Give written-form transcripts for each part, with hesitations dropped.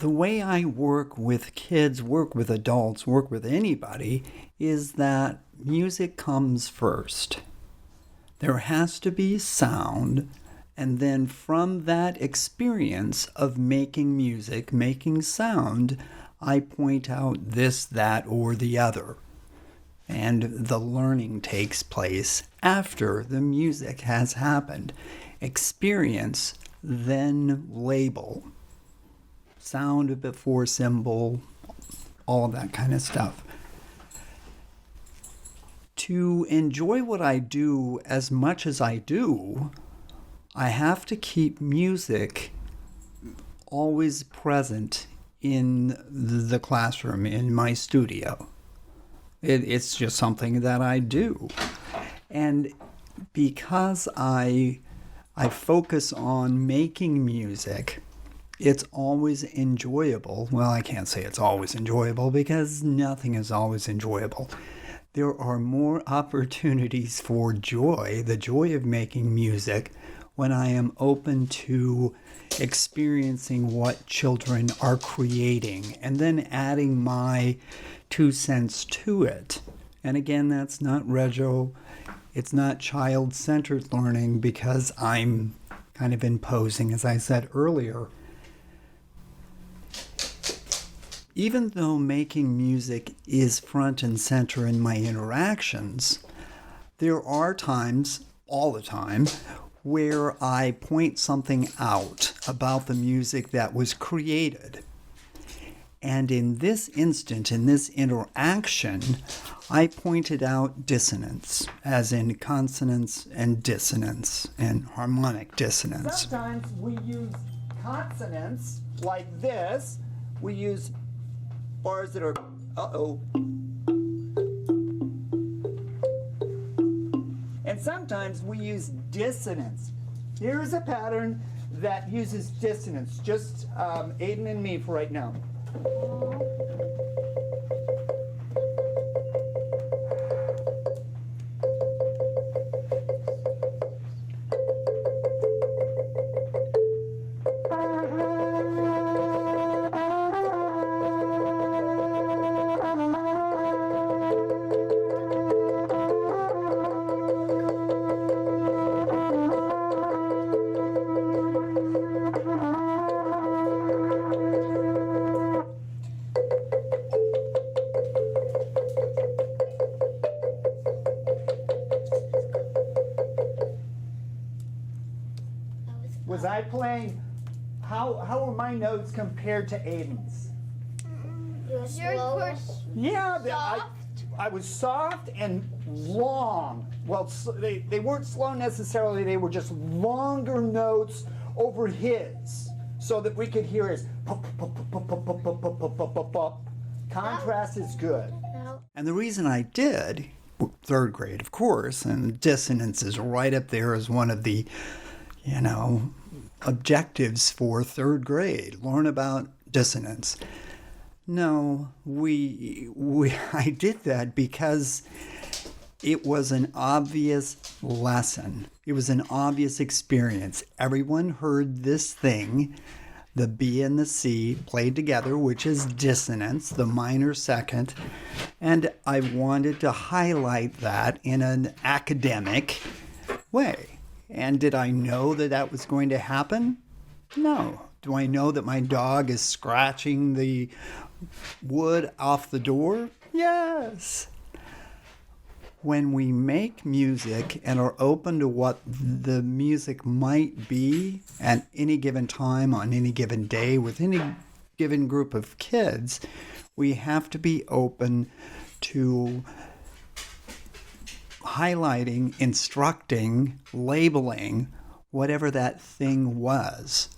the way I work with kids, work with adults, work with anybody, is that music comes first. There has to be sound, and then from that experience of making music, making sound, I point out this, that, or the other. And the learning takes place after the music has happened. Experience, then label. Sound before symbol, all of that kind of stuff. To enjoy what I do as much as I do, I have to keep music always present in the classroom, in my studio. It's just something that I do. And because I focus on making music, it's always enjoyable. Well, I can't say it's always enjoyable because nothing is always enjoyable. There are more opportunities for joy, the joy of making music, when I am open to experiencing what children are creating and then adding my 2 cents to it. And again, that's not it's not child-centered learning because I'm kind of imposing, as I said earlier. Even though making music is front and center in my interactions, there are times, all the time, where I point something out about the music that was created. And in this instant, in this interaction, I pointed out dissonance, as in consonance and dissonance and harmonic dissonance. Sometimes we use consonants like this. We use bars that are, and sometimes we use dissonance. Here's a pattern that uses dissonance, just Aiden and me for right now. Was I playing? How were my notes compared to Aiden's? Yours were Yeah, soft. I was soft and long. Well, they weren't slow necessarily. They were just longer notes over his, so that we could hear his contrast is good. And the reason I did, 3rd grade, of course, and dissonance is right up there as one of the, objectives for 3rd grade. Learn about dissonance. No, I did that because it was an obvious lesson. It was an obvious experience. Everyone heard this thing, the B and the C played together, which is dissonance, the minor second, and I wanted to highlight that in an academic way. And did I know that that was going to happen? No. Do I know that my dog is scratching the wood off the door? Yes. When we make music and are open to what the music might be at any given time, on any given day, with any given group of kids, we have to be open to highlighting, instructing, labeling whatever that thing was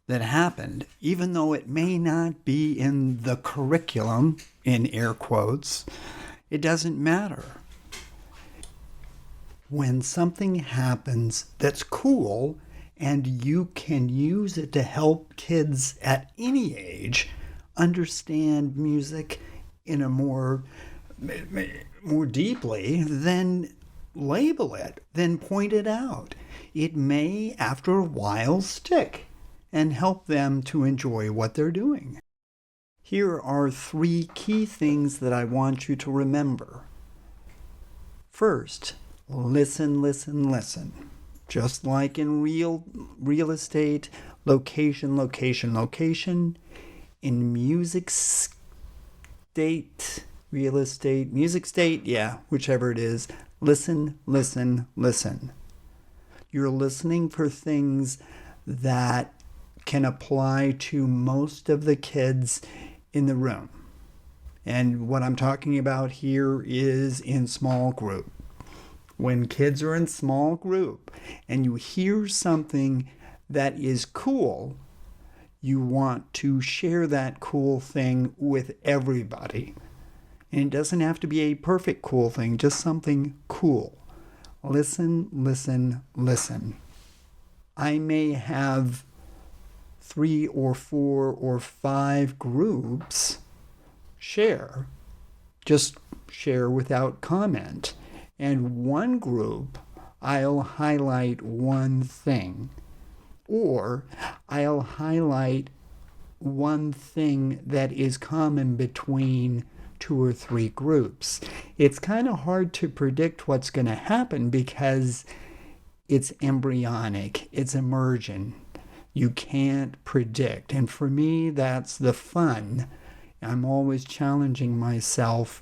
that happened, even though it may not be in the curriculum, in air quotes. It doesn't matter. When something happens that's cool and you can use it to help kids at any age understand music in a more deeply, then label it, then point it out. It may, after a while, stick. and help them to enjoy what they're doing. Here are 3 key things that I want you to remember. First, listen, listen, listen. Just like in real estate, location, location, location. In music state, real estate, music state, yeah, whichever it is, listen, listen, listen. You're listening for things that can apply to most of the kids in the room. And what I'm talking about here is in small group. When kids are in small group and you hear something that is cool, you want to share that cool thing with everybody. And it doesn't have to be a perfect cool thing, just something cool. Listen, listen, listen. I may have 3 or 4 or 5 groups share, just share without comment. And one group, I'll highlight one thing. Or I'll highlight one thing that is common between 2 or 3 groups. It's kind of hard to predict what's going to happen because it's embryonic, it's emergent. You can't predict. And for me, that's the fun. I'm always challenging myself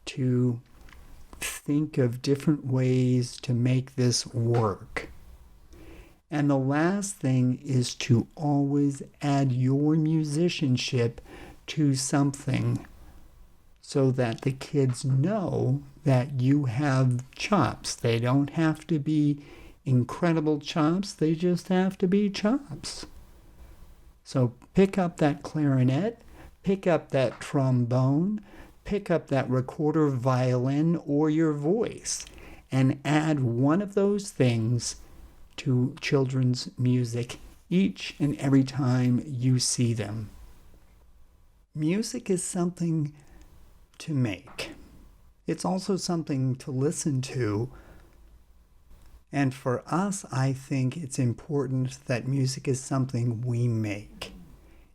to think of different ways to make this work. And the last thing is to always add your musicianship to something so that the kids know that you have chops. They don't have to be incredible chops, they just have to be chops. So pick up that clarinet, pick up that trombone, pick up that recorder violin or your voice, and add one of those things to children's music each and every time you see them. Music is something to make. It's also something to listen to. And for us, I think it's important that music is something we make.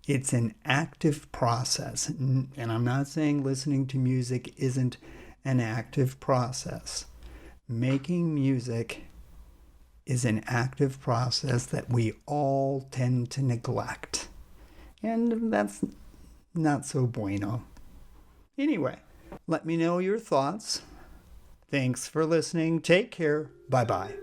It's an active process. And I'm not saying listening to music isn't an active process. Making music is an active process that we all tend to neglect. And that's not so bueno. Anyway, let me know your thoughts. Thanks for listening. Take care. Bye-bye.